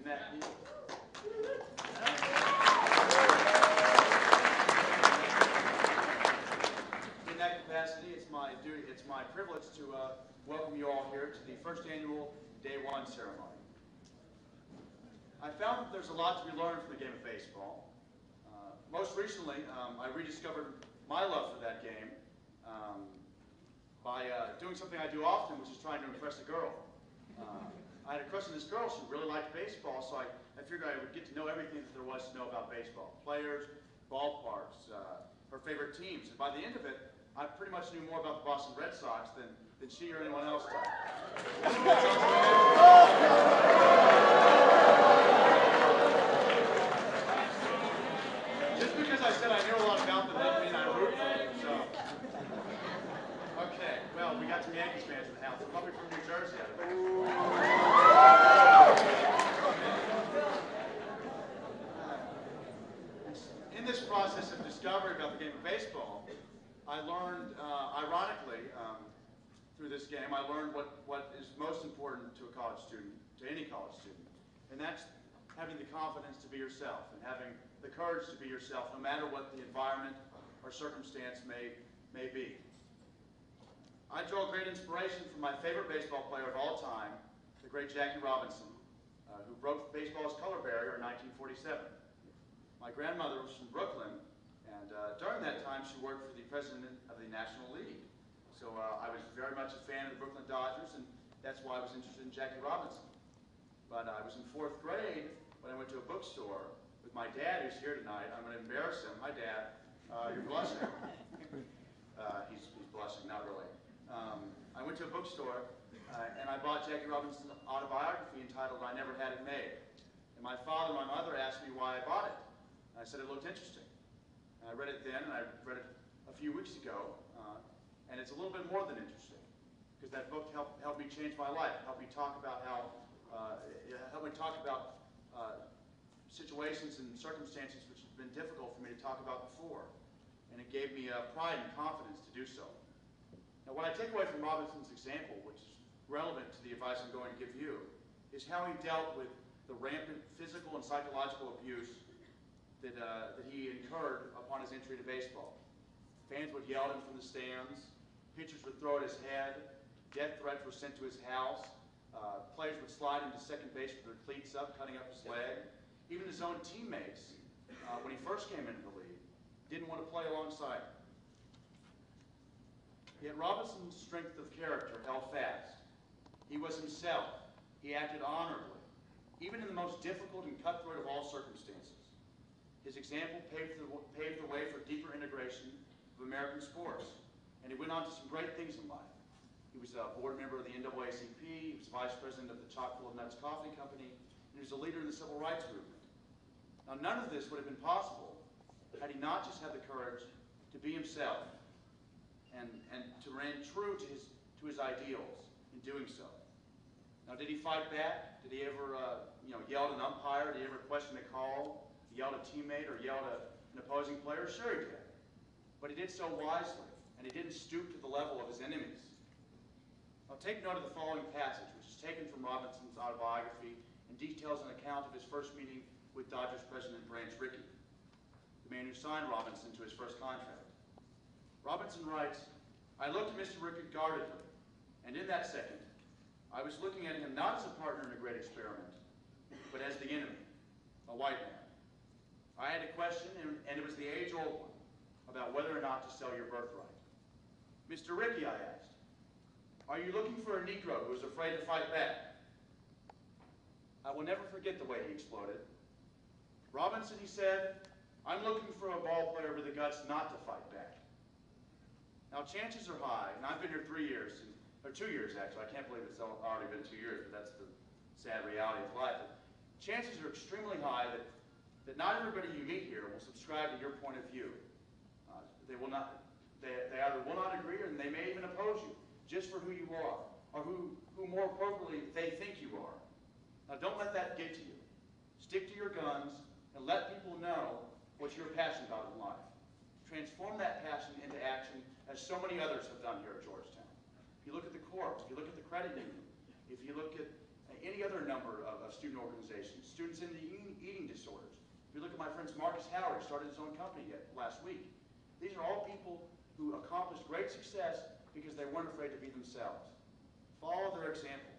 In that capacity, it's my privilege to welcome you all here to the first annual Day 1 ceremony. I found that there's a lot to be learned from the game of baseball. Most recently, I rediscovered my love for that game by doing something I do often, which is trying to impress a girl. I had a crush on this girl. She really liked baseball, so I figured I would get to know everything that there was to know about baseball. Players, ballparks, her favorite teams. And by the end of it, I pretty much knew more about the Boston Red Sox than she or anyone else did. Just because I said I knew a lot about them doesn't mean I root for them, so. Okay, well, we got some Yankees fans in the house. They're probably from New Jersey, I think. In this process of discovery about the game of baseball, I learned, ironically, through this game, I learned what is most important to a college student, to any college student, and that's having the confidence to be yourself and having the courage to be yourself no matter what the environment or circumstance may be. I draw great inspiration from my favorite baseball player of all time, the great Jackie Robinson, who broke baseball's color barrier in 1947. My grandmother was from Brooklyn, and during that time she worked for the president of the National League. So I was very much a fan of the Brooklyn Dodgers, and that's why I was interested in Jackie Robinson. But I was in 4th grade when I went to a bookstore with my dad, who's here tonight. I'm going to embarrass him. Hi, Dad. You're blushing. He's blushing, not really. I went to a bookstore, and I bought Jackie Robinson's autobiography entitled I Never Had It Made. And my father and my mother asked me why I bought it. And I said it looked interesting. And I read it then, and I read it a few weeks ago. And it's a little bit more than interesting, because that book helped me change my life. Helped me talk about situations and circumstances which have been difficult for me to talk about before. And it gave me pride and confidence to do so. Now, what I take away from Robinson's example, which is relevant to the advice I'm going to give you, is how he dealt with the rampant physical and psychological abuse that he incurred upon his entry to baseball. Fans would yell at him from the stands, pitchers would throw at his head, death threats were sent to his house, players would slide into second base with their cleats up, cutting up his leg. Even his own teammates, when he first came into the league, didn't want to play alongside him. Yet Robinson's strength of character held fast. He was himself. He acted honorably, even in the most difficult and cutthroat of all circumstances. His example paved the way for deeper integration of American sports, and he went on to some great things in life. He was a board member of the NAACP, he was vice president of the Chock-full of Nuts Coffee Company, and he was a leader in the civil rights movement. Now, none of this would have been possible had he not just had the courage to be himself and to remain true to his ideals in doing so. Now, did he fight back? Did he ever yell at an umpire? Did he ever question a call? Yell at a teammate or yell at an opposing player? Sure he did. But he did so wisely, and he didn't stoop to the level of his enemies. Now, take note of the following passage, which is taken from Robinson's autobiography and details an account of his first meeting with Dodgers president Branch Rickey, the man who signed Robinson to his first contract. Robinson writes, "I looked at Mr. Rickey guardedly, and in that second, I was looking at him not as a partner in a great experiment, but as the enemy, a white man. I had a question, and it was the age-old one, about whether or not to sell your birthright. Mr. Rickey, I asked, are you looking for a Negro who is afraid to fight back?" I will never forget the way he exploded. "Robinson," he said, "I'm looking for a ball player with the guts not to fight back." Now, chances are high, and I've been here 3 years, or 2 years actually. I can't believe it's already been 2 years, but that's the sad reality of life. But chances are extremely high that not everybody you meet here will subscribe to your point of view. They either will not agree, or they may even oppose you just for who you are, or who more appropriately they think you are. Now, don't let that get to you. Stick to your guns and let people know what you're passionate about in life. Transform that passion into action, as so many others have done here at Georgetown. If you look at the Corps, if you look at the credit union, if you look at any other number of student organizations, students in the eating disorders. If you look at my friend Marcus Howard, started his own company last week. These are all people who accomplished great success because they weren't afraid to be themselves. Follow their example.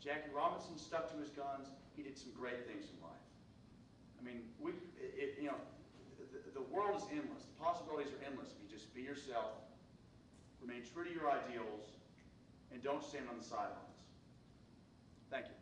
Jackie Robinson stuck to his guns. He did some great things in life. I mean, the world is endless. The possibilities are endless if you just be yourself, remain true to your ideals, and don't stand on the sidelines. Thank you.